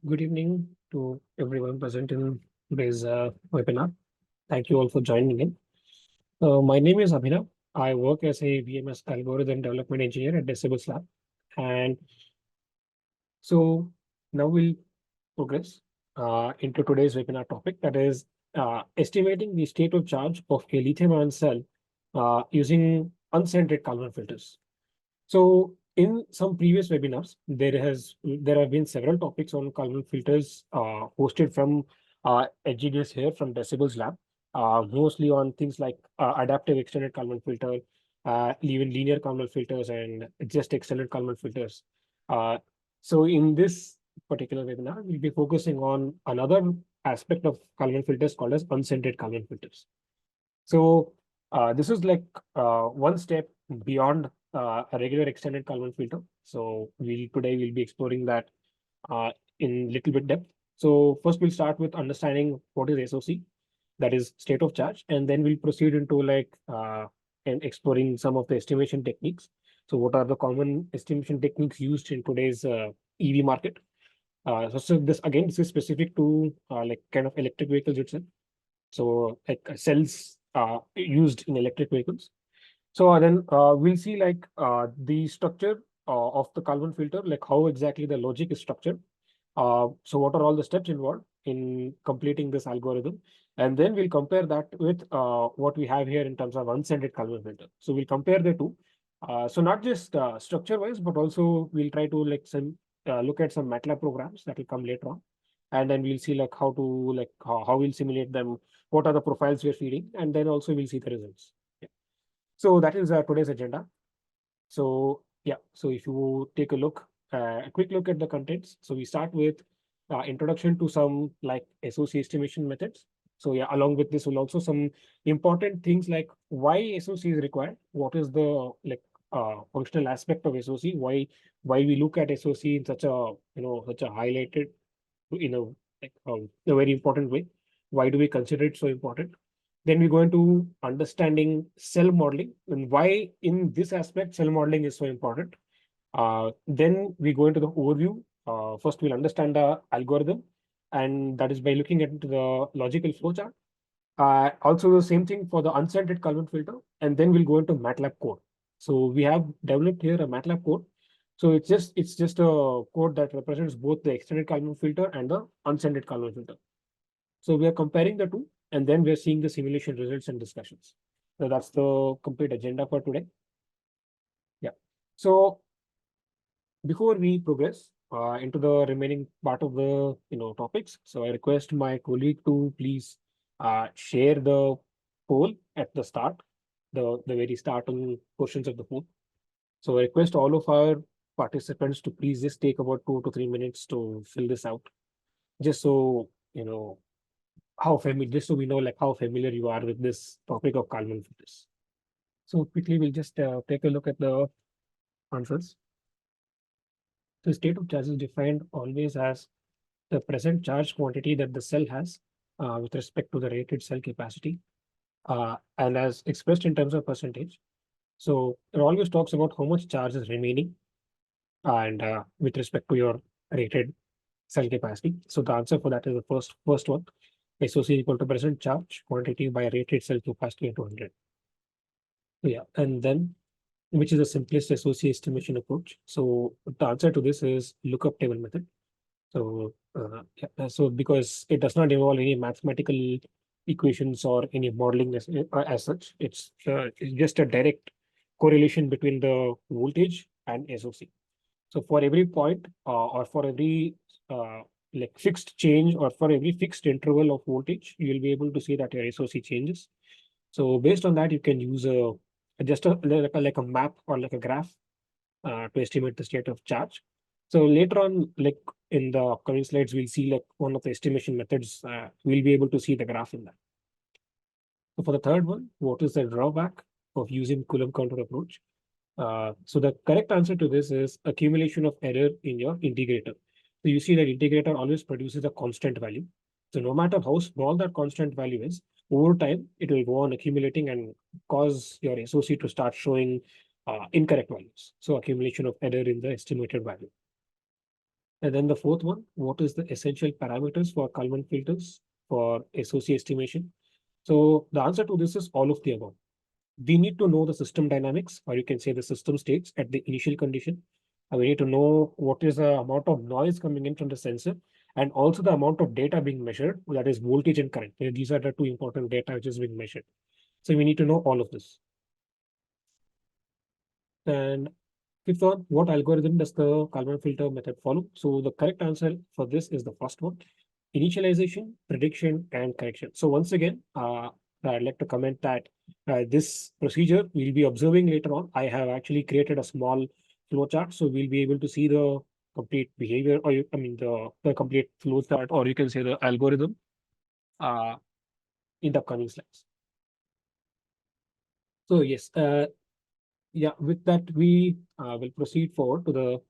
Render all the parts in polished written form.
Good evening to everyone present in today's webinar. Thank you all for joining in. My name is Abhinav. I work as a VMS algorithm development engineer at Decibels Lab. And so now we'll progress into today's webinar topic, that is estimating the state of charge of a lithium-ion cell using unscented Kalman filters. So in some previous webinars, there have been several topics on Kalman filters hosted from HGDS here from Decibels Lab, mostly on things like adaptive extended Kalman filter, even linear Kalman filters, and just extended Kalman filters. So in this particular webinar, we'll be focusing on another aspect of Kalman filters called as unscented Kalman filters. So this is like one step beyond a regular extended Kalman filter. So today we'll be exploring that in little bit depth. So first we'll start with understanding what is SOC, that is state of charge, and then we'll proceed into and exploring some of the estimation techniques. So what are the common estimation techniques used in today's EV market? So this is specific to like kind of electric vehicles itself. So like cells used in electric vehicles. So then we'll see the structure of the Kalman filter, like how exactly the logic is structured. So what are all the steps involved in completing this algorithm? And then we'll compare that with what we have here in terms of unscented Kalman filter. So we'll compare the two. So not just structure wise, but also we'll try to look at some MATLAB programs that will come later on. And then we'll see like how to how we'll simulate them, what are the profiles we're feeding, and then also we'll see the results. Yeah. So that is today's agenda. So yeah, so if you take a quick look at the contents. So we start with introduction to some like SOC estimation methods. So yeah, along with this will also some important things like why SOC is required, what is the functional aspect of SOC, why we look at SOC in such a such a highlighted a very important way. Why do we consider it so important? Then we go into understanding cell modeling and why in this aspect cell modeling is so important. Then we go into the overview. First, we'll understand the algorithm, and that is by looking at the logical flowchart. Also, the same thing for the unscented Kalman filter, and then we'll go into MATLAB code. So we have developed here a MATLAB code. So it's just a code that represents both the extended Kalman filter and the unscented Kalman filter. So we are comparing the two, and then we are seeing the simulation results and discussions. So that's the complete agenda for today. Yeah. So before we progress into the remaining part of the topics, so I request my colleague to please share the poll at the start, the very starting portions of the poll. So I request all of our participants to please just take about 2 to 3 minutes to fill this out, just so how familiar, just so we know like how familiar you are with this topic of Kalman filters. So quickly, we'll just take a look at the answers. The state of charge is defined always as the present charge quantity that the cell has with respect to the rated cell capacity and as expressed in terms of percentage. So it always talks about how much charge is remaining and with respect to your rated cell capacity. So the answer for that is the first one. SOC equal to present charge quantity by rated cell capacity into 100. So yeah, and then which is the simplest SOC estimation approach. So the answer to this is lookup table method. So so because it does not involve any mathematical equations or any modeling as such, it's just a direct correlation between the voltage and SOC. So for every point or for every fixed change or for every fixed interval of voltage, you will be able to see that your SOC changes. So based on that, you can use just like a map or like a graph to estimate the state of charge. So later on, like in the upcoming slides, we'll see like one of the estimation methods. We'll be able to see the graph in that. So for the third one, what is the drawback of using Coulomb counter approach? So the correct answer to this is accumulation of error in your integrator. So you see that integrator always produces a constant value. So no matter how small that constant value is, over time, it will go on accumulating and cause your SOC to start showing incorrect values. So accumulation of error in the estimated value. And then the fourth one, what is the essential parameters for Kalman filters for SOC estimation? So the answer to this is all of the above. We need to know the system dynamics, or you can say the system states at the initial condition. We need to know what is the amount of noise coming in from the sensor, and also the amount of data being measured, that is voltage and current. These are the two important data which is being measured. So we need to know all of this. And fifth one, what algorithm does the Kalman filter method follow? So the correct answer for this is the first one: initialization, prediction, and correction. So once again, I'd like to comment that this procedure we'll be observing later on. I have actually created a small flowchart, so we'll be able to see the complete behavior, or I mean the complete flowchart, or you can say the algorithm, uh, in the coming slides. So yes, yeah, with that we will proceed forward to the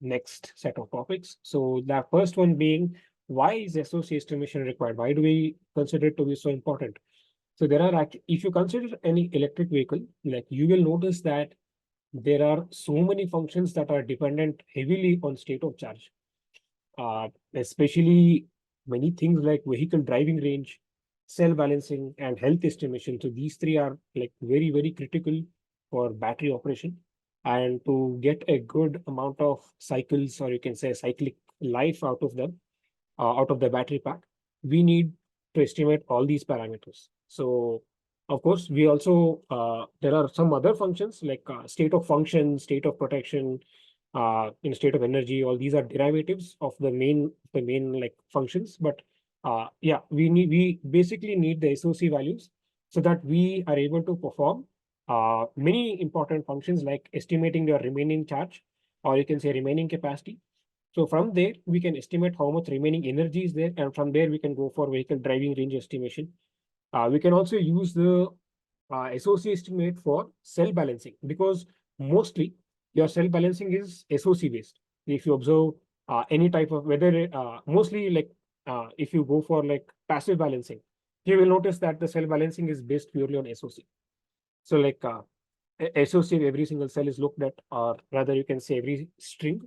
next set of topics. So the first one being, why is SOC estimation required? Why do we consider it to be so important? So there are if you consider any electric vehicle, like you will notice that there are so many functions that are dependent heavily on state of charge. Especially many things like vehicle driving range, cell balancing, and health estimation. So these three are like very, very critical for battery operation. And to get a good amount of cycles, or you can say cyclic life out of them, out of the battery pack, we need to estimate all these parameters. So, of course, we also there are some other functions like state of function, state of protection, in state of energy. All these are derivatives of the main like functions. But yeah, we basically need the SOC values so that we are able to perform many important functions like estimating the remaining charge, or you can say remaining capacity. So from there, we can estimate how much remaining energy is there, and from there we can go for vehicle driving range estimation. We can also use the SOC estimate for cell balancing, because mostly your cell balancing is SOC based. If you observe any type of whether mostly like if you go for like passive balancing, you will notice that the cell balancing is based purely on SOC. So like SOC, every single cell is looked at, or rather you can say every string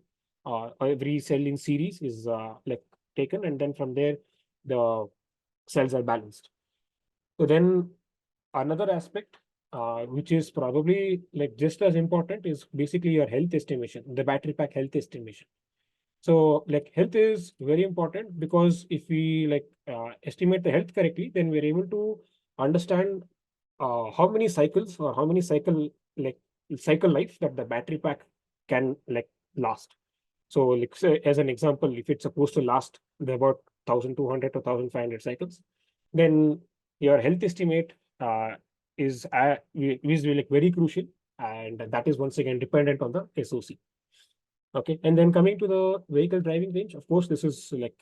or every cell in series is like taken, and then from there the cells are balanced. So then another aspect, which is probably like just as important, is basically your health estimation, the battery pack health estimation. So like health is very important, because if we like estimate the health correctly, then we're able to understand how many cycles, or how many like cycle life that the battery pack can like last. So like say, as an example, if it's supposed to last about 1,200 to 1,500 cycles, then your health estimate is like very crucial, and that is once again dependent on the SOC. Okay, and then coming to the vehicle driving range, of course, this is like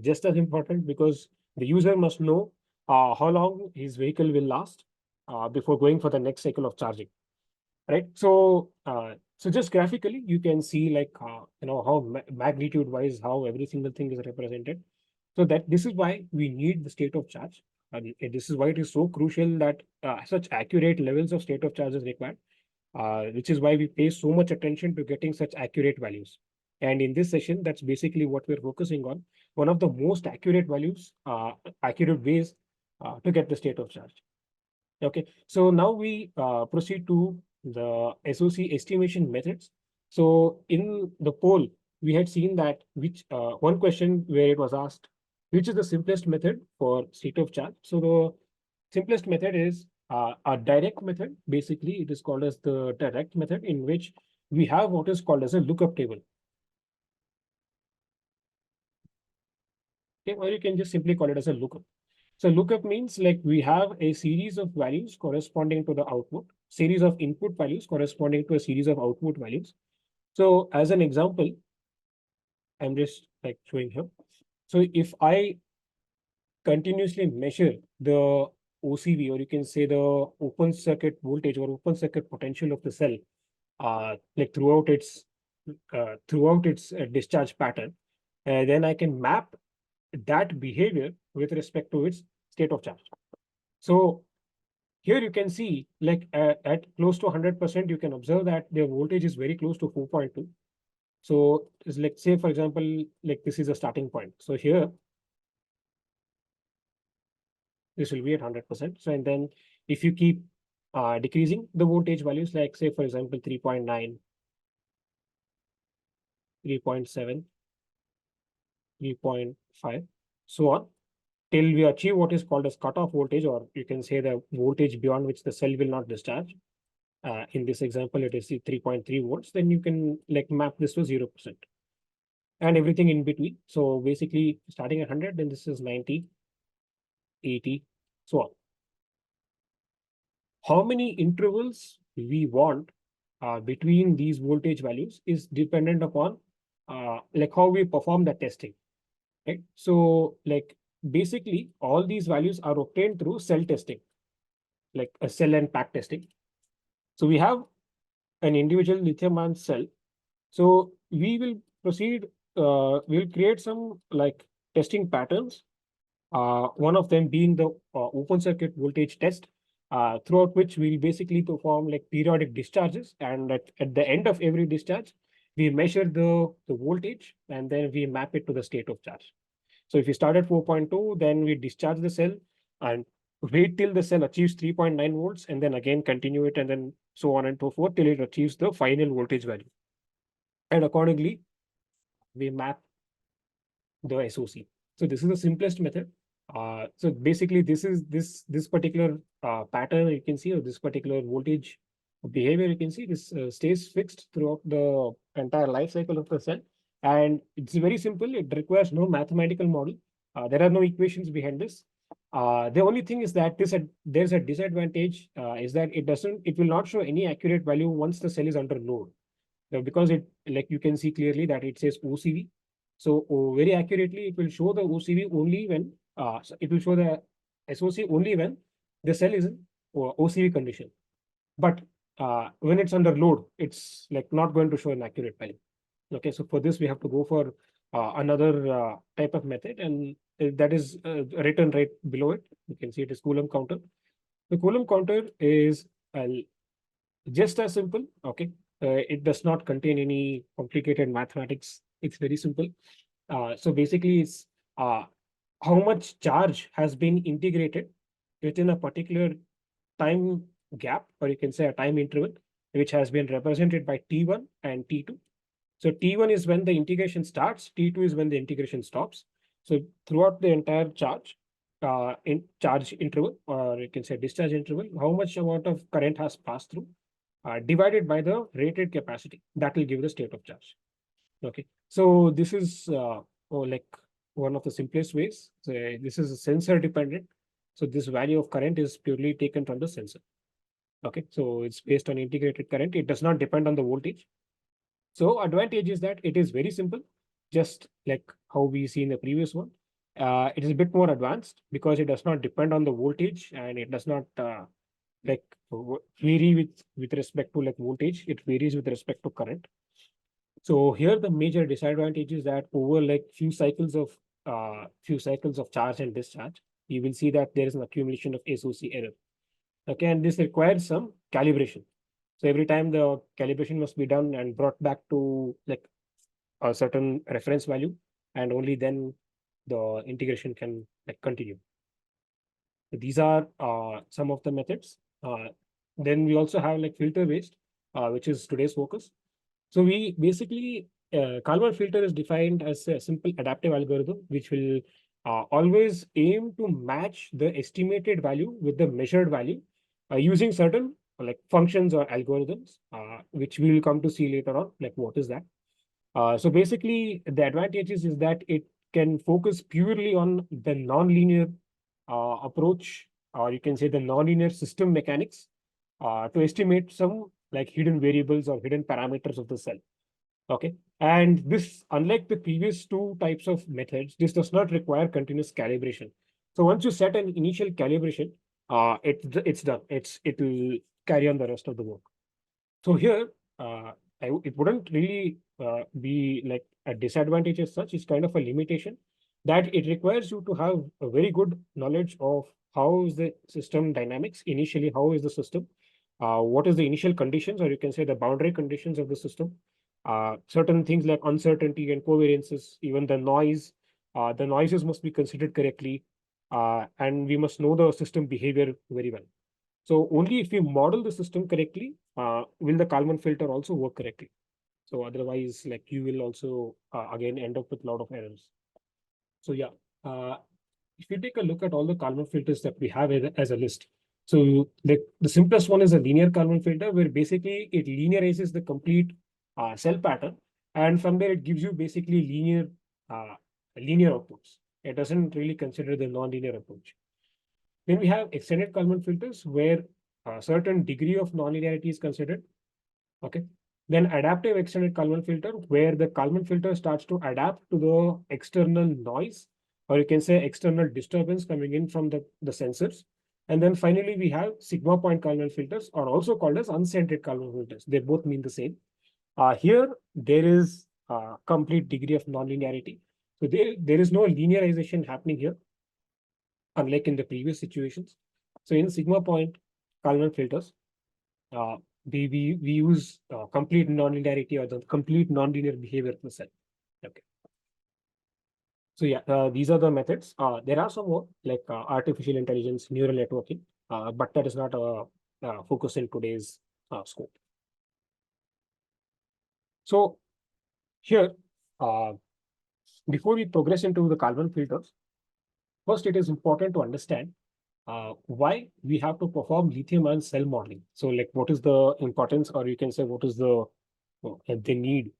just as important, because the user must know how long his vehicle will last before going for the next cycle of charging, right? So just graphically, you can see like how magnitude wise how every single thing is represented. So that this is why we need the state of charge. And this is why it is so crucial that such accurate levels of state of charge is required, which is why we pay so much attention to getting such accurate values. And in this session, that's basically what we're focusing on. One of the most accurate values, accurate ways to get the state of charge. Okay, so now we proceed to the SOC estimation methods. So in the poll, we had seen that one question where it was asked, which is the simplest method for state of charge? So the simplest method is a direct method. Basically, it is called as the direct method, in which we have what is called as a lookup table. Okay, or you can just simply call it as a lookup. So lookup means like we have a series of values corresponding to the output, series of input values corresponding to a series of output values. So as an example, I'm just like showing here. So if I continuously measure the OCV, or you can say the open circuit voltage or open circuit potential of the cell, like throughout its discharge pattern, then I can map that behavior with respect to its state of charge. So here you can see, like at close to 100%, you can observe that the voltage is very close to 4.2. So it's like, say, for example, like this is a starting point. So here, this will be at 100%. So, and then if you keep decreasing the voltage values, like say, for example, 3.9, 3.7, 3.5, so on, till we achieve what is called as cutoff voltage, or you can say the voltage beyond which the cell will not discharge. In this example, it is 3.3 volts. Then you can like map this to 0%. And everything in between. So basically starting at 100, then this is 90, 80, so on. How many intervals we want between these voltage values is dependent upon like how we perform the testing, right? So like basically all these values are obtained through cell testing, like a cell and pack testing. So we have an individual lithium-ion cell. So we will proceed, we'll create some like testing patterns. One of them being the open circuit voltage test, throughout which we'll basically perform like periodic discharges. And at the end of every discharge, we measure the voltage and then we map it to the state of charge. So if we start at 4.2, then we discharge the cell and wait till the cell achieves 3.9 volts and then again continue it and then so on and so forth till it achieves the final voltage value. And accordingly, we map the SOC. So this is the simplest method. So basically, this particular pattern you can see, or this particular voltage behavior you can see, this stays fixed throughout the entire life cycle of the cell, and it's very simple. It requires no mathematical model. There are no equations behind this. The only thing is that there's a disadvantage is that it will not show any accurate value once the cell is under load. Because it, like you can see clearly that it says OCV. So very accurately, it will show the OCV only when so it will show the SOC only when the cell is in OCV condition. But when it's under load, it's like not going to show an accurate value. Okay, so for this we have to go for another type of method, and that is written right below it. You can see it is Coulomb counter. The Coulomb counter is just as simple. Okay, it does not contain any complicated mathematics. It's very simple. So basically, it's how much charge has been integrated within a particular time gap, or you can say a time interval, which has been represented by T1 and T2. So T1 is when the integration starts, T2 is when the integration stops. So throughout the entire charge, in charge interval, or you can say discharge interval, how much amount of current has passed through, divided by the rated capacity. That will give the state of charge. Okay, so this is like one of the simplest ways. So this is sensor dependent. So this value of current is purely taken from the sensor. Okay, so it's based on integrated current. It does not depend on the voltage. So advantage is that it is very simple, just like how we see in the previous one. It is a bit more advanced because it does not depend on the voltage and it does not like vary with respect to like voltage. It varies with respect to current. So here the major disadvantage is that over like few cycles of charge and discharge, you will see that there is an accumulation of SOC error. Okay, and this requires some calibration. So every time the calibration must be done and brought back to like a certain reference value, and only then the integration can like continue. So these are some of the methods. Then we also have like filter based, which is today's focus. So we basically, Kalman filter is defined as a simple adaptive algorithm, which will always aim to match the estimated value with the measured value using certain like functions or algorithms, which we will come to see later on, like what is that. So basically, the advantages is that it can focus purely on the nonlinear approach, or you can say the nonlinear system mechanics to estimate some like hidden variables or hidden parameters of the cell. Okay. And this, unlike the previous two types of methods, this does not require continuous calibration. So once you set an initial calibration, it's done. It will carry on the rest of the work. So here, it wouldn't really be like a disadvantage as such. It's kind of a limitation that it requires you to have a very good knowledge of how is the system dynamics initially, how is the system, what is the initial conditions, or you can say the boundary conditions of the system, Certain things like uncertainty and covariances, even the noise, the noises must be considered correctly, and we must know the system behavior very well. So only if we model the system correctly, will the Kalman filter also work correctly. So otherwise, like you will also again end up with a lot of errors. So yeah, uh, if you take a look at all the Kalman filters that we have as a list, so the simplest one is a linear Kalman filter, where basically it linearizes the complete cell pattern, and from there it gives you basically uh, linear outputs. It doesn't really consider the non-linear approach. Then we have extended Kalman filters, where a certain degree of nonlinearity is considered. Okay. Then adaptive extended Kalman filter, where the Kalman filter starts to adapt to the external noise, or you can say external disturbance coming in from the sensors. And then finally, we have sigma point Kalman filters, or also called as unscented Kalman filters. They both mean the same. Here, there is a complete degree of nonlinearity. So there is no linearization happening here, unlike in the previous situations. So in sigma point Kalman filters, uh, we use complete nonlinearity or the complete nonlinear behavior of the cell. Okay. So yeah, these are the methods. There are some more like artificial intelligence, neural networking, but that is not a focus in today's scope. So here, uh, before we progress into the Kalman filters, first it is important to understand why we have to perform lithium-ion cell modeling. So like what is the importance, or you can say what is the need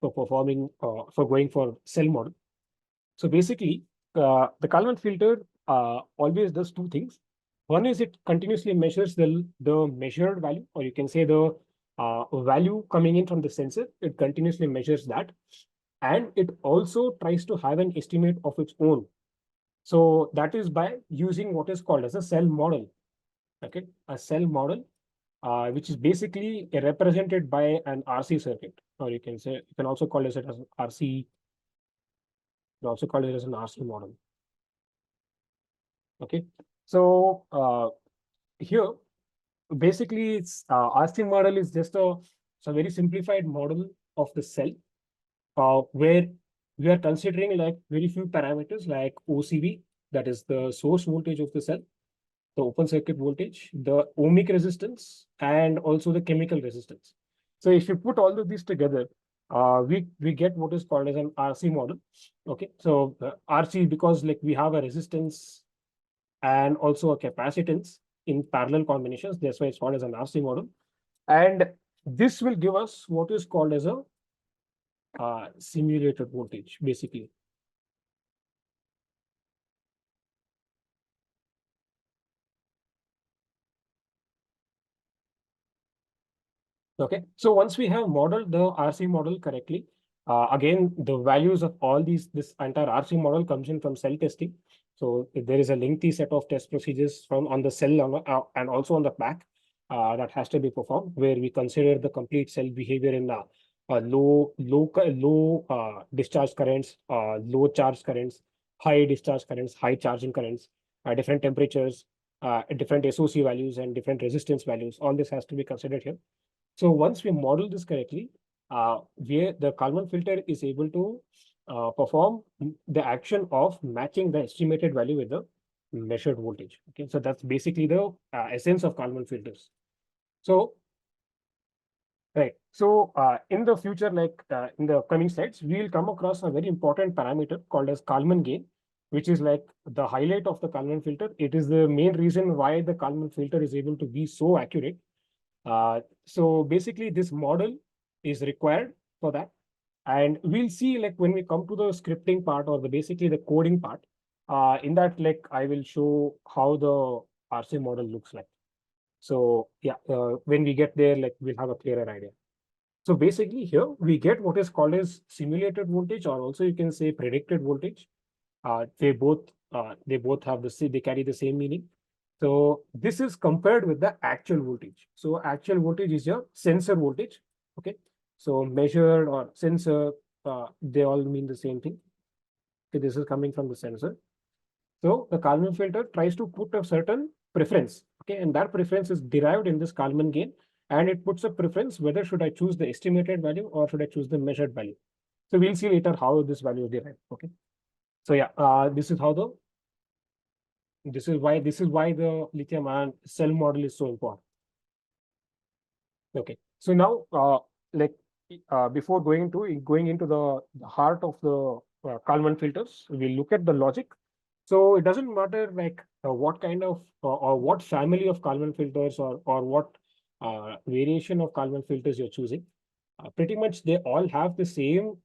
for performing for going for cell model. So basically, the Kalman filter always does two things. One is it continuously measures the measured value, or you can say the value coming in from the sensor. It continuously measures that, and it also tries to have an estimate of its own. So that is by using what is called as a cell model. Okay, a cell model, which is basically represented by an RC circuit, or you can say you can also call it as RC. You also call it as an RC model. Okay, so here basically it's RC model is just a very simplified model of the cell, where we are considering like very few parameters like OCV, that is the source voltage of the cell, the open circuit voltage, the ohmic resistance, and also the chemical resistance. So if you put all of these together, we get what is called as an RC model. Okay, so RC, because like we have a resistance and also a capacitance in parallel combinations, that's why it's called as an RC model. And this will give us what is called as a simulated voltage, basically. Okay, so once we have modeled the RC model correctly, again, the values of all this entire RC model comes in from cell testing. So there is a lengthy set of test procedures from on the cell and also on the pack that has to be performed, where we consider the complete cell behavior in low discharge currents, low charge currents, high discharge currents, high charging currents, different temperatures, different SOC values, and different resistance values. All this has to be considered here. So once we model this correctly, where the Kalman filter is able to perform the action of matching the estimated value with the measured voltage. Okay, so that's basically the essence of Kalman filters. So, right. So in the future, like in the upcoming slides, we will come across a very important parameter called as Kalman gain, which is like the highlight of the Kalman filter. It is the main reason why the Kalman filter is able to be so accurate. So basically, this model is required for that. And we'll see like when we come to the scripting part, or the basically the coding part, in that like I will show how the RC model looks like. So yeah, when we get there, like we'll have a clearer idea. So basically here we get what is called as simulated voltage, or also you can say predicted voltage. They both have they carry the same meaning. So this is compared with the actual voltage. So actual voltage is your sensor voltage. Okay. So measured or sensor, they all mean the same thing. Okay, this is coming from the sensor. So the Kalman filter tries to put a certain preference. Okay, and that preference is derived in this Kalman gain. and it puts a preference whether should I choose the estimated value or should I choose the measured value. So we'll see later how this value is derived. Okay. So yeah, this is why the lithium-ion cell model is so important. Okay. So now, like before going into the heart of the Kalman filters, we look at the logic. So it doesn't matter like what kind of or what family of Kalman filters or what variation of Kalman filters you're choosing. Pretty much they all have the same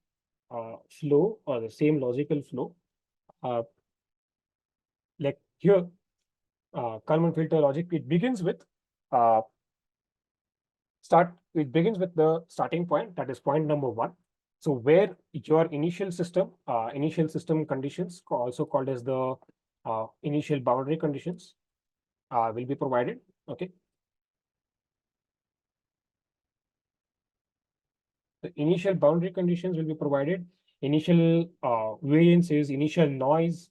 flow or the same logical flow. Like here, Kalman filter logic, it begins with uh, the starting point, that is point number one. So where your initial system conditions, also called as the initial boundary conditions, will be provided. Okay. The initial boundary conditions will be provided. Initial variance is initial noise,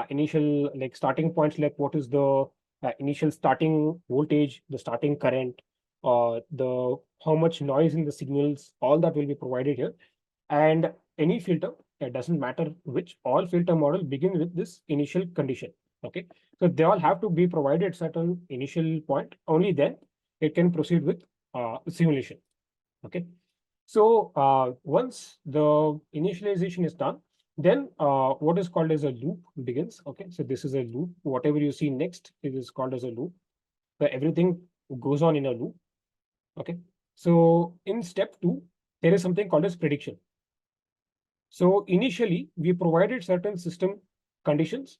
initial like starting points, like what is the initial starting voltage, the starting current, the how much noise in the signals, all that will be provided here. And any filter, it doesn't matter which, all filter model begin with this initial condition. Okay, so they all have to be provided certain initial point, only then it can proceed with simulation. Okay. So once the initialization is done, then what is called as a loop begins. Okay, so this is a loop. Whatever you see next, it is called as a loop. So everything goes on in a loop. Okay, so in step 2, there is something called as prediction. So initially, we provided certain system conditions.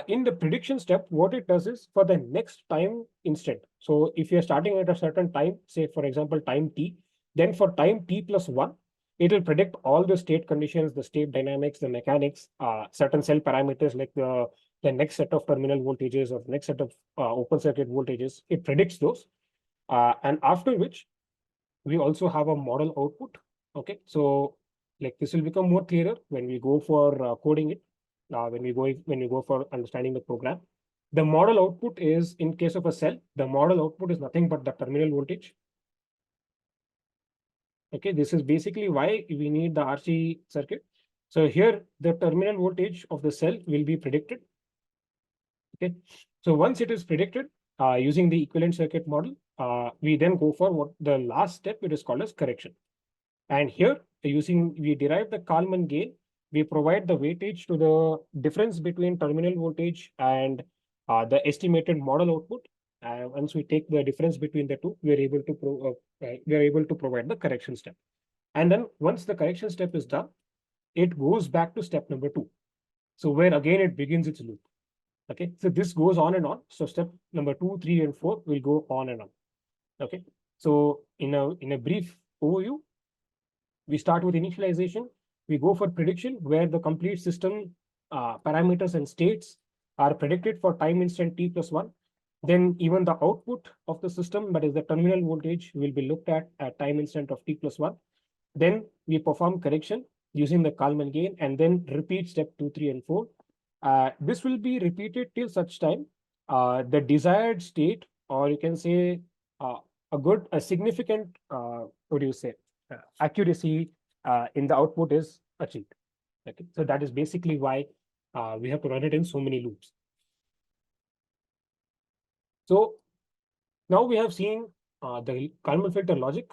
In the prediction step, what it does is for the next time instant. So if you're starting at a certain time, say for example, time t, then for time t plus 1, it will predict all the state conditions, the state dynamics, the mechanics, certain cell parameters like the next set of terminal voltages or next set of open circuit voltages. It predicts those. And after which, we also have a model output. Okay, so like this will become more clearer when we go for coding it. When we go for understanding the program, the model output is, in case of a cell, the model output is nothing but the terminal voltage. Okay, this is basically why we need the RC circuit. So here the terminal voltage of the cell will be predicted. Okay, so once it is predicted using the equivalent circuit model, we then go for what the last step, it is called as correction. And here we derive the Kalman gain. We provide the weightage to the difference between terminal voltage and the estimated model output. Once we take the difference between the two, we are able to provide the correction step. And then once the correction step is done, it goes back to step number 2. So where again it begins its loop. Okay, so this goes on and on. So step number 2, 3, and 4 will go on and on. Okay, so in a brief overview, we start with initialization. We go for prediction, where the complete system parameters and states are predicted for time instant t plus 1. Then even the output of the system, that is the terminal voltage, will be looked at time instant of t plus 1. Then we perform correction using the Kalman gain, and then repeat step 2, 3, and 4. This will be repeated till such time the desired state, or you can say a significant, what do you say, accuracy in the output is achieved. Okay, so that is basically why we have to run it in so many loops. So now we have seen the Kalman filter logic.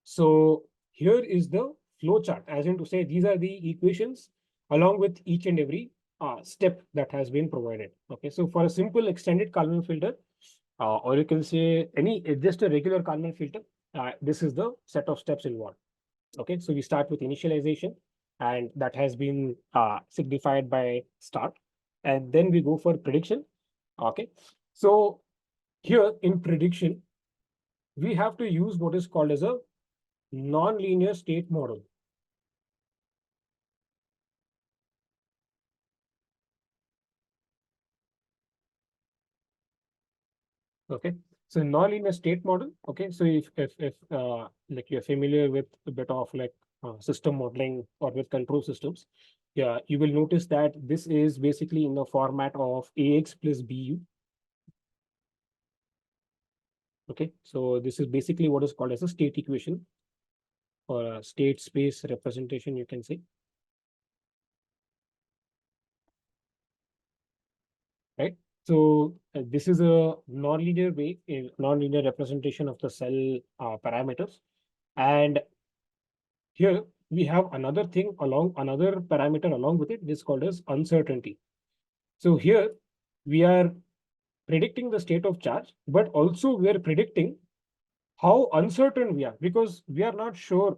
So here is the flow chart, as in to say these are the equations along with each and every step that has been provided. Okay, so for a simple extended Kalman filter, or you can say just a regular Kalman filter, this is the set of steps involved. Okay, so we start with initialization, and that has been signified by start, and then we go for prediction. Okay, so here in prediction, we have to use what is called as a non-linear state model. Okay, so non-linear state model. Okay, so if like you're familiar with a bit of like system modeling or with control systems, yeah, you will notice that this is basically in the format of AX plus BU. Okay, so this is basically what is called as a state equation or a state space representation, you can say. Right. So this is a nonlinear way, a nonlinear representation of the cell parameters. And here we have another thing along another parameter along with it. This is called as uncertainty. So here we are predicting the state of charge, but also we are predicting how uncertain we are because we are not sure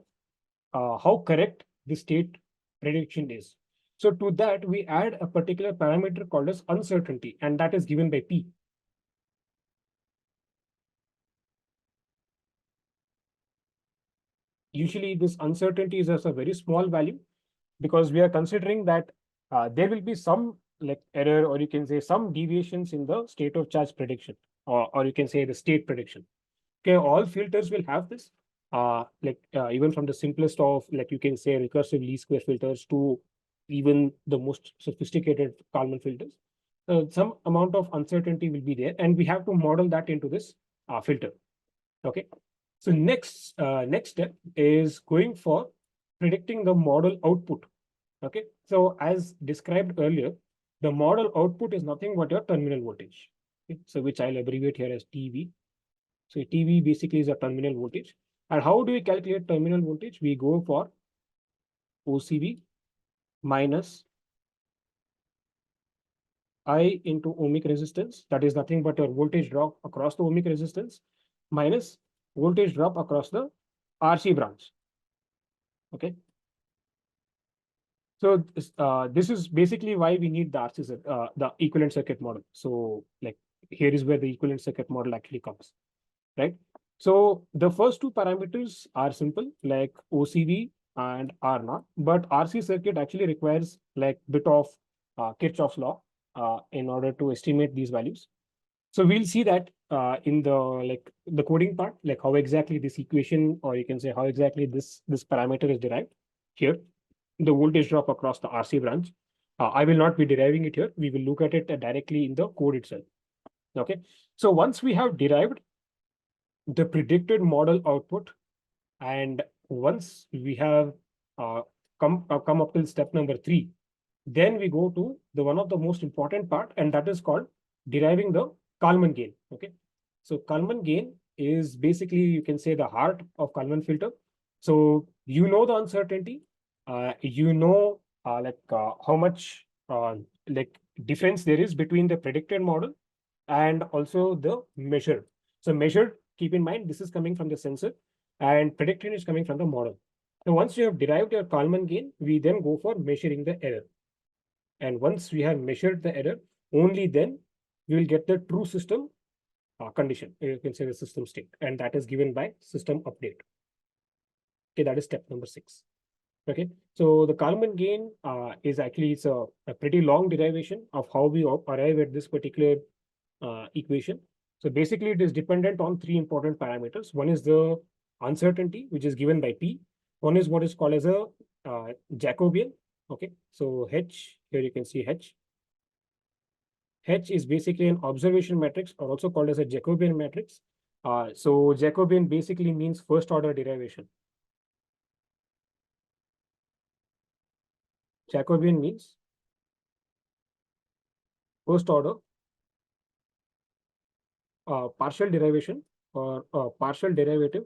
how correct the state prediction is. So to that, we add a particular parameter called as uncertainty, and that is given by P. Usually this uncertainty is as a very small value because we are considering that there will be some like error, or you can say some deviations in the state of charge prediction, or you can say the state prediction. Okay, all filters will have this. Even from the simplest of, like, you can say recursive least square filters to even the most sophisticated Kalman filters. Some amount of uncertainty will be there, and we have to model that into this filter. Okay. So next step is going for predicting the model output. Okay. So as described earlier, the model output is nothing but your terminal voltage. Okay? So which I'll abbreviate here as TV. So TV basically is a terminal voltage. And how do we calculate terminal voltage? We go for OCV minus I into ohmic resistance. That is nothing but your voltage drop across the ohmic resistance minus voltage drop across the RC branch. Okay. So this is basically why we need the the equivalent circuit model. So like here is where the equivalent circuit model actually comes, right? So the first two parameters are simple, like OCV and R naught, but RC circuit actually requires like bit of Kirchhoff's law in order to estimate these values. So we'll see that in the coding part, like how exactly this equation, or you can say how exactly this parameter is derived here, the voltage drop across the RC branch. I will not be deriving it here. We will look at it directly in the code itself. Okay. So once we have derived the predicted model output, and once we have come up till step number 3, then we go to the one of the most important part, and that is called deriving the Kalman gain. Okay. So Kalman gain is basically, you can say, the heart of Kalman filter. So you know the uncertainty, how much like difference there is between the predicted model and also the measured. So measured, keep in mind, this is coming from the sensor, and predicted is coming from the model. So once you have derived your Kalman gain, we then go for measuring the error. And once we have measured the error, only then we will get the true system condition. You can say the system state, and that is given by system update. Okay, that is step number 6. Okay, so the Kalman gain is actually, it's a pretty long derivation of how we arrive at this particular equation. So basically, it is dependent on 3 important parameters. One is the uncertainty, which is given by P. One is what is called as a Jacobian. Okay, so H, here you can see H. H is basically an observation matrix, or also called as a Jacobian matrix. So Jacobian basically means first order derivation. Jacobian means first order partial derivation, or partial derivative.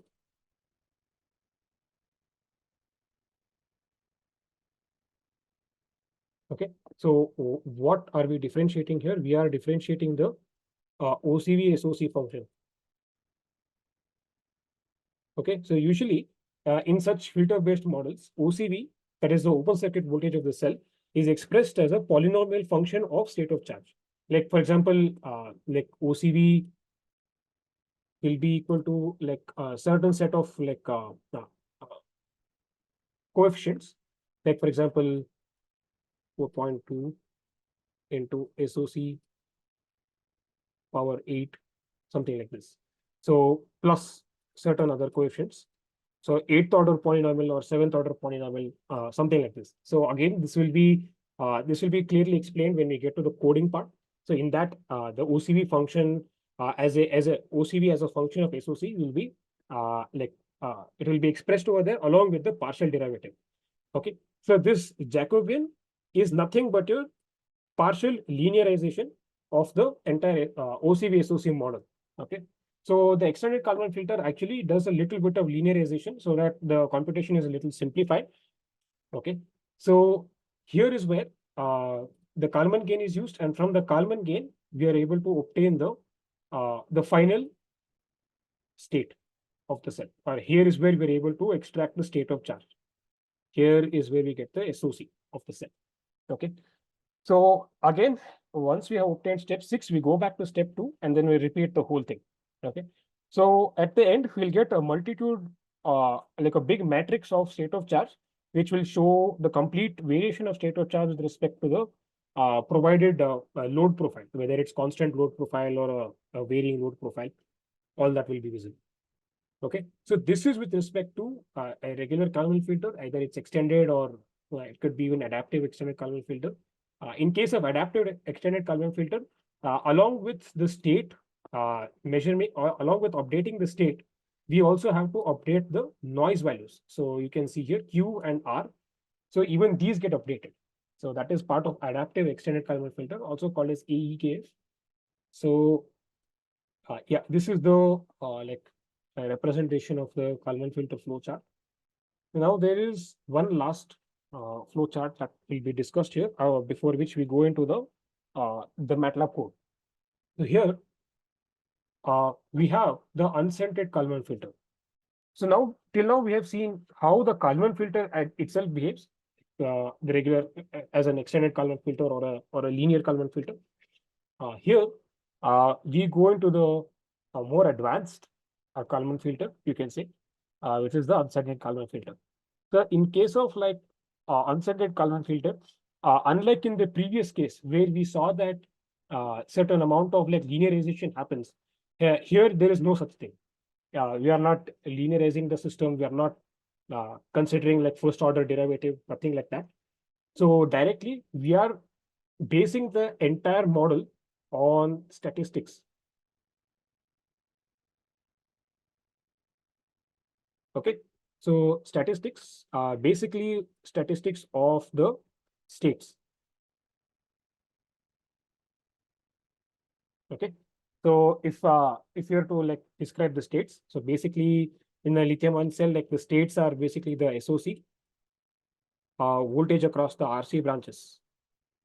Okay, so what are we differentiating here? We are differentiating the OCV SOC function. Okay, so usually in such filter-based models, OCV, that is the open circuit voltage of the cell, is expressed as a polynomial function of state of charge. Like, for example, like OCV will be equal to like a certain set of coefficients. Like, for example, 4.2 into SOC power 8, something like this. So plus certain other coefficients. So 8th order polynomial or 7th order polynomial, something like this. So again, this will be clearly explained when we get to the coding part. So in that, the OCV function as a OCV as a function of SOC will be it will be expressed over there along with the partial derivative. Okay, so this Jacobian is nothing but your partial linearization of the entire OCV SOC model. Okay, so the extended Kalman filter actually does a little bit of linearization so that the computation is a little simplified. Okay, so here is where the Kalman gain is used, and from the Kalman gain we are able to obtain the final state of the cell. Or here is where we're able to extract the state of charge. Here is where we get the SOC of the cell. Okay, so again, once we have obtained step 6, we go back to step 2, and then we repeat the whole thing. Okay, so at the end, we'll get a multitude, like a big matrix of state of charge, which will show the complete variation of state of charge with respect to the provided load profile, whether it's constant load profile or a varying load profile, all that will be visible. Okay, so this is with respect to a regular Kalman filter, either it's extended or it could be even adaptive extended Kalman filter. In case of adaptive extended Kalman filter, along with the state measurement, or along with updating the state, we also have to update the noise values. So you can see here Q and R. So even these get updated. So that is part of adaptive extended Kalman filter, also called as AEKF. So yeah, this is the representation of the Kalman filter flowchart. Now there is one last flowchart that will be discussed here, before which we go into the MATLAB code. So here we have the unscented Kalman filter. So now till now we have seen how the Kalman filter itself behaves, the regular as an extended Kalman filter or a linear Kalman filter. Here we go into the more advanced Kalman filter, you can say, which is the unscented Kalman filter. So in case of like unscented Kalman filter, unlike in the previous case where we saw that certain amount of like linearization happens, here there is no such thing. We are not linearizing the system. We are not considering like first order derivative, nothing like that. So directly we are basing the entire model on statistics. Okay, so statistics are basically statistics of the states. Okay, so if you are to like describe the states, so basically in the lithium-ion cell, like the states are basically the SOC voltage across the RC branches.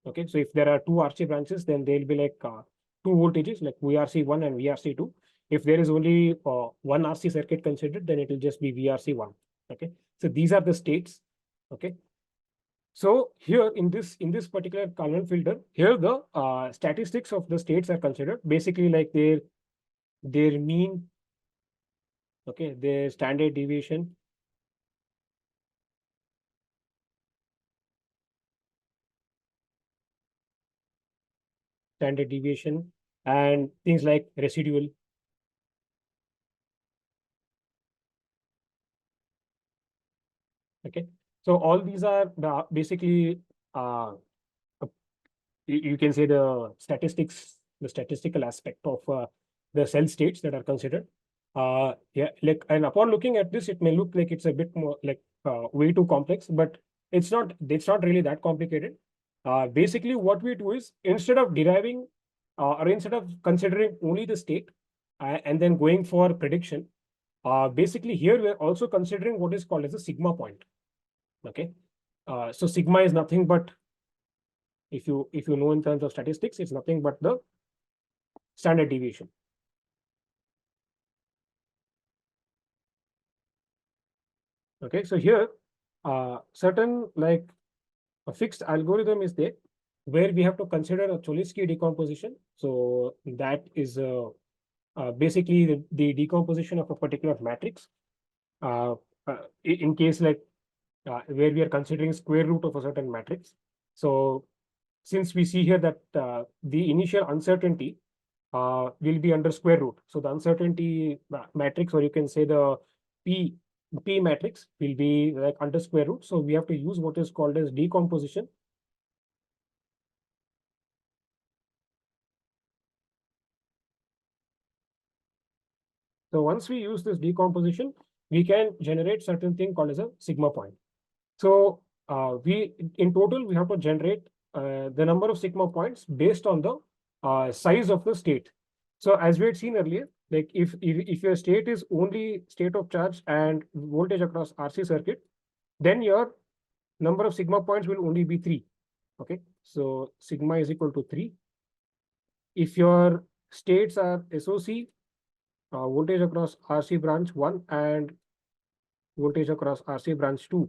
Okay, so if there are two RC branches, then there'll be like two voltages, like VRC1 and VRC2. If there is only one RC circuit considered, then it will just be VRC1. Okay, so these are the states. Okay, so here in this particular Kalman filter, here the statistics of the states are considered, basically like their mean, okay, their standard deviation, and things like residual. Okay, so all these are basically you can say the statistical aspect of the cell states that are considered. Yeah, like, and upon looking at this, it may look like it's a bit more like way too complex, but it's not really that complicated. Basically what we do is, instead of deriving or instead of considering only the state and then going for prediction, basically here we're also considering what is called as a sigma point. Okay, so sigma is nothing but, if you know in terms of statistics, it's nothing but the standard deviation. Okay, so here certain like a fixed algorithm is there where we have to consider a Cholesky decomposition. So that is basically the decomposition of a particular matrix. In case like where we are considering square root of a certain matrix. So since we see here that the initial uncertainty will be under square root, so the uncertainty matrix, or you can say the P matrix, will be like under square root. So we have to use what is called as decomposition. So once we use this decomposition, we can generate certain thing called as a sigma point. So we in total we have to generate the number of sigma points based on the size of the state. So as we had seen earlier, like if your state is only state of charge and voltage across RC circuit, then your number of sigma points will only be 3. Okay, so sigma is equal to 3. If your states are SOC, voltage across RC branch 1 and voltage across RC branch 2,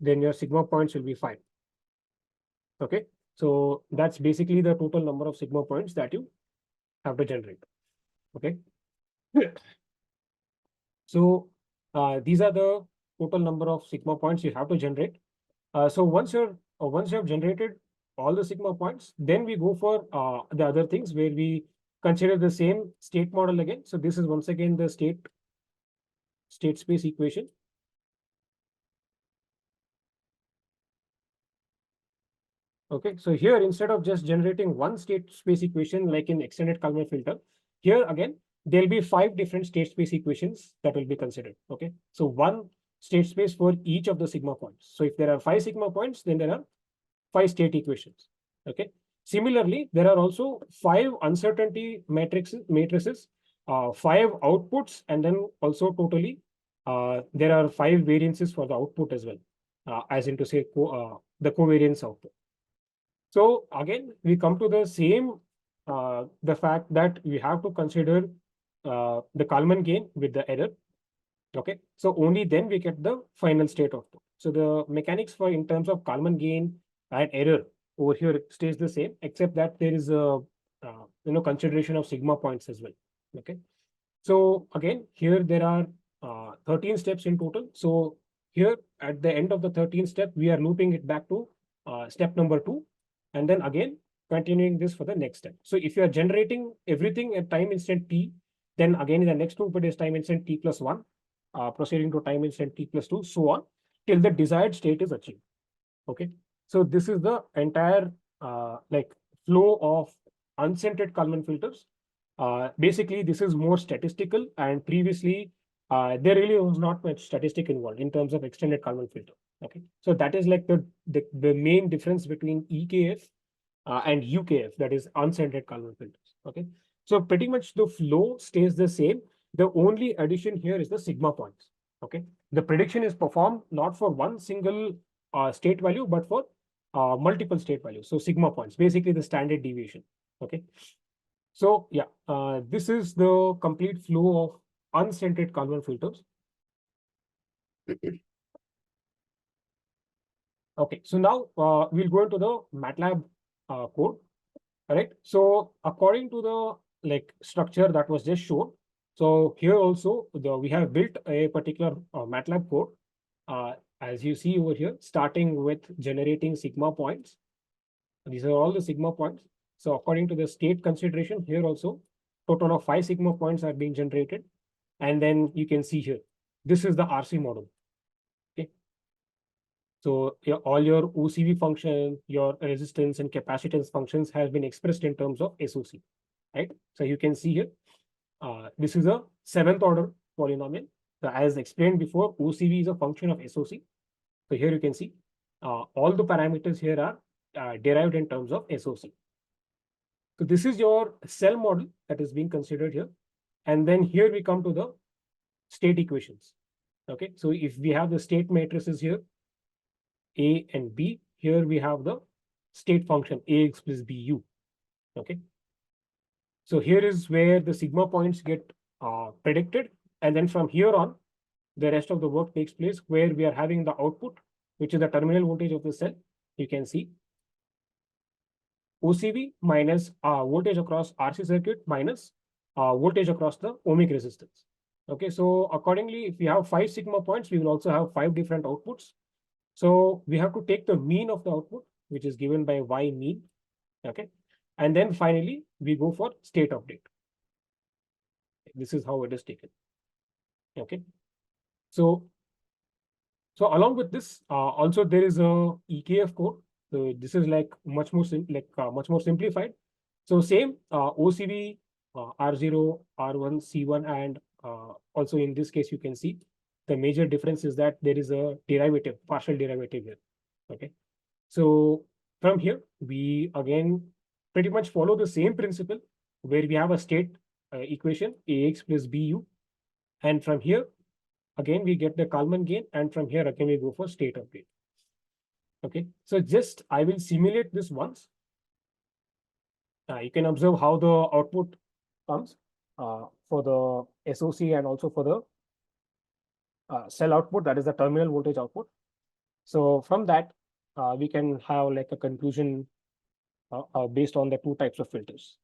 then your sigma points will be 5. Okay, so that's basically the total number of sigma points that you have to generate. Okay, so these are the total number of sigma points you have to generate. So once you have generated all the sigma points, then we go for the other things where we consider the same state model again. So this is once again the state space equation. Okay, so here instead of just generating one state space equation like in extended Kalman filter, here again there'll be 5 different state space equations that will be considered. Okay, so one state space for each of the sigma points. So if there are 5 sigma points, then there are 5 state equations. Okay, similarly, there are also 5 uncertainty matrices, 5 outputs, and then also totally there are 5 variances for the output as well, as in to say the covariance output. So again, we come to the same, the fact that we have to consider the Kalman gain with the error. Okay, so only then we get the final state output. So the mechanics for in terms of Kalman gain and error over here stays the same, except that there is a consideration of sigma points as well. Okay, so again here there are 13 steps in total. So here at the end of the 13th step, we are looping it back to step number 2. And then again, continuing this for the next step. So if you are generating everything at time instant t, then again the next loop is time instant t plus 1, proceeding to time instant t plus 2, so on, till the desired state is achieved. Okay, so this is the entire like flow of unscented Kalman filters. Basically, this is more statistical, and previously there really was not much statistic involved in terms of extended Kalman filter. Okay, so that is like the main difference between EKF and UKF, that is unscented Kalman filters. Okay, so pretty much the flow stays the same. The only addition here is the sigma points. Okay, the prediction is performed not for one single state value, but for multiple state values. So sigma points, basically the standard deviation. Okay, so yeah, this is the complete flow of unscented Kalman filters. Okay, so now we'll go into the MATLAB code. All right, so according to the like structure that was just shown, so here also we have built a particular MATLAB code, as you see over here, starting with generating sigma points. These are all the sigma points. So according to the state consideration, here also total of 5 sigma points are being generated. And then you can see here, this is the RC model. Okay, so all your OCV function, your resistance and capacitance functions has been expressed in terms of SOC, right? So you can see here, this is a 7th order polynomial. So as explained before, OCV is a function of SOC. So here you can see all the parameters here are derived in terms of SOC. So this is your cell model that is being considered here. And then here we come to the state equations. Okay, so if we have the state matrices here, A and B, here we have the state function AX plus BU. Okay, so here is where the sigma points get predicted. And then from here on, the rest of the work takes place, where we are having the output, which is the terminal voltage of the cell. You can see OCV minus voltage across RC circuit minus voltage across the ohmic resistance. Okay, so accordingly, if we have 5 sigma points, we will also have 5 different outputs. So we have to take the mean of the output, which is given by Y mean. Okay, and then finally we go for state update. This is how it is taken. Okay, so along with this, also there is a EKF code. So this is like much more simplified. So same OCV R0, R1, C1, and also in this case, you can see the major difference is that there is a derivative, partial derivative here. Okay. So from here, we again pretty much follow the same principle where we have a state equation AX plus BU. And from here, again, we get the Kalman gain. And from here, again, we go for state of gain. Okay. So just I will simulate this once. You can observe how the output comes for the SOC and also for the cell output, that is the terminal voltage output. So from that, we can have like a conclusion based on the two types of filters.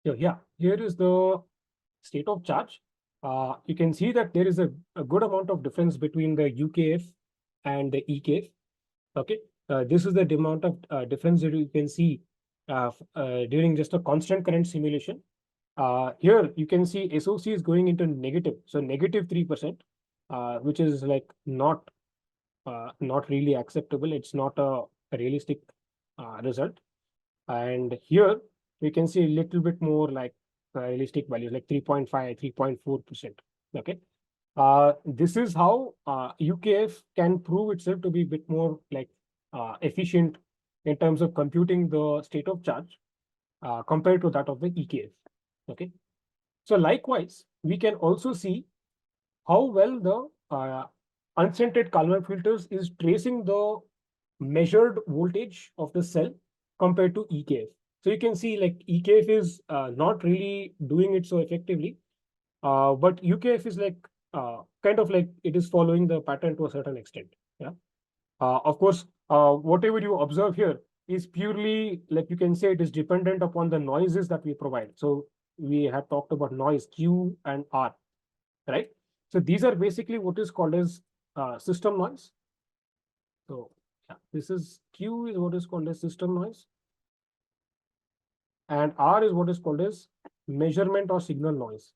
So yeah, here is the state of charge. You can see that there is a good amount of difference between the UKF and the EKF. Okay, this is the amount of difference that you can see during just a constant current simulation. Here you can see SOC is going into negative, so negative 3%, which is like not really acceptable. It's not a realistic result. And here we can see a little bit more like realistic values, like 3.5, 3.4%. Okay. This is how UKF can prove itself to be a bit more like efficient in terms of computing the state of charge compared to that of the EKF. Okay. So likewise, we can also see how well the unscented Kalman filters is tracing the measured voltage of the cell compared to EKF. So you can see like EKF is not really doing it so effectively, but UKF is like kind of like it is following the pattern to a certain extent. Yeah. Of course, whatever you observe here is purely like you can say it is dependent upon the noises that we provide. So we have talked about noise Q and R, right? So these are basically what is called as system noise. So yeah, this is Q is what is called as system noise, and R is what is called as measurement or signal noise.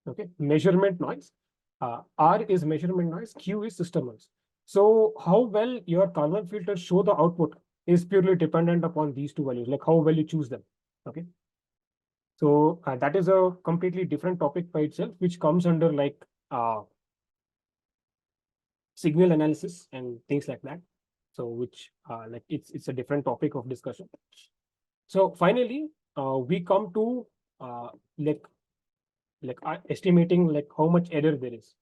Okay, measurement noise. R is measurement noise, Q is system noise. So how well your Kalman filters show the output is purely dependent upon these two values, like how well you choose them. Okay. So that is a completely different topic by itself, which comes under like signal analysis and things like that. So which like it's a different topic of discussion. So finally, we come to uh, like estimating like how much error there is.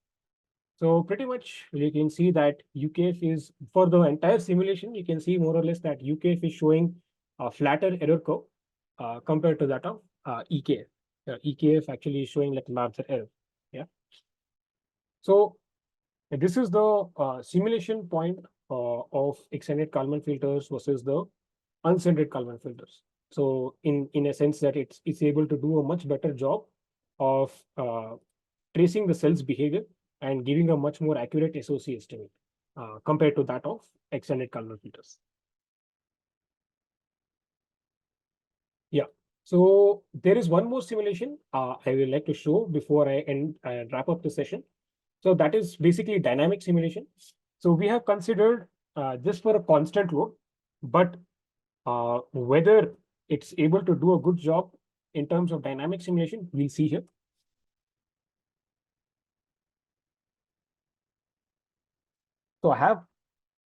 So pretty much you can see that UKF is for the entire simulation. You can see more or less that UKF is showing a flatter error curve compared to that of EKF. EKF actually is showing like larger error. Yeah. So this is the simulation point of extended Kalman filters versus the unscented Kalman filters. So in a sense that it's able to do a much better job of tracing the cell's behavior and giving a much more accurate SOC estimate compared to that of extended Kalman filters. Yeah. So there is one more simulation I would like to show before I wrap up the session. So that is basically dynamic simulation. So we have considered this for a constant load, but whether it's able to do a good job in terms of dynamic simulation, we'll see here. So I have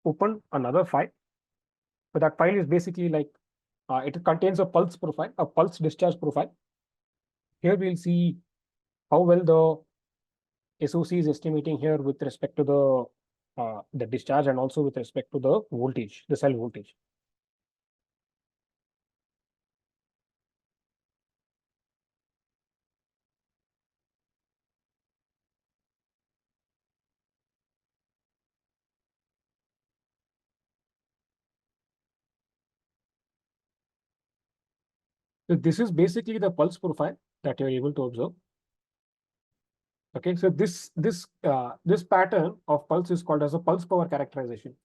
opened another file. So that file is basically like it contains a pulse profile, a pulse discharge profile. Here we'll see how well the SOC is estimating here with respect to the discharge and also with respect to the voltage, the cell voltage. So this is basically the pulse profile that you're able to observe. Okay, so this pattern of pulse is called as a pulse power characterization.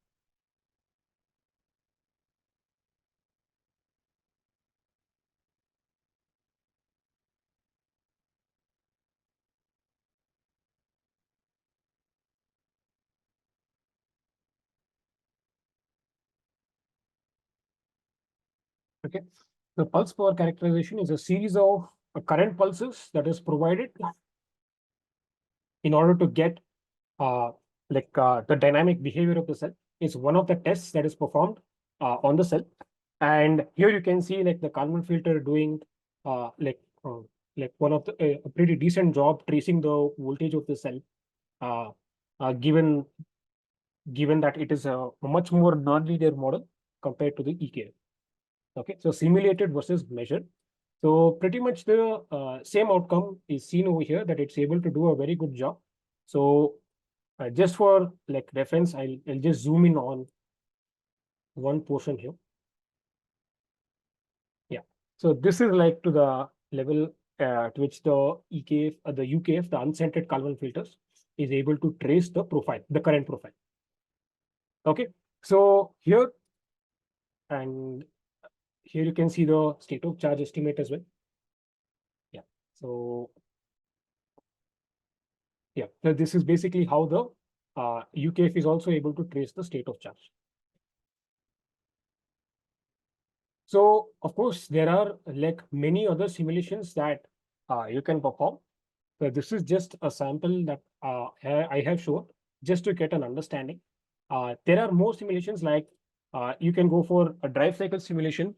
Okay, the pulse power characterization is a series of current pulses that is provided in order to get the dynamic behavior of the cell. Is one of the tests that is performed on the cell. And here you can see like the Kalman filter doing uh, like uh, one of the a pretty decent job tracing the voltage of the cell, uh, given that it is a much more nonlinear model compared to the EKF. Okay, so simulated versus measured. So pretty much the same outcome is seen over here, that it's able to do a very good job. So just for like reference, I'll just zoom in on one portion here. Yeah. So this is like to the level to which the EKF, the UKF, the unscented Kalman filters, is able to trace the profile, the current profile. Okay. So here and here you can see the state of charge estimate as well. Yeah. So yeah, so this is basically how the UKF is also able to trace the state of charge. So of course, there are like many other simulations that you can perform. So this is just a sample that I have shown just to get an understanding. There are more simulations like you can go for a drive cycle simulation.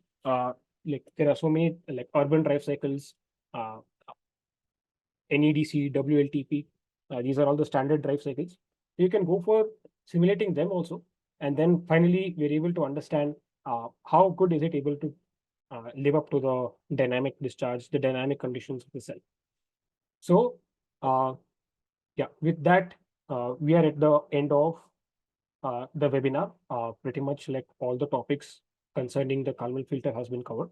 Like there are so many like urban drive cycles, uh, NEDC, WLTP. These are all the standard drive cycles. You can go for simulating them also. And then finally, we're able to understand how good is it able to live up to the dynamic discharge, the dynamic conditions of the cell. So, yeah, with that, we are at the end of the webinar. Pretty much like all the topics concerning the Kalman filter has been covered.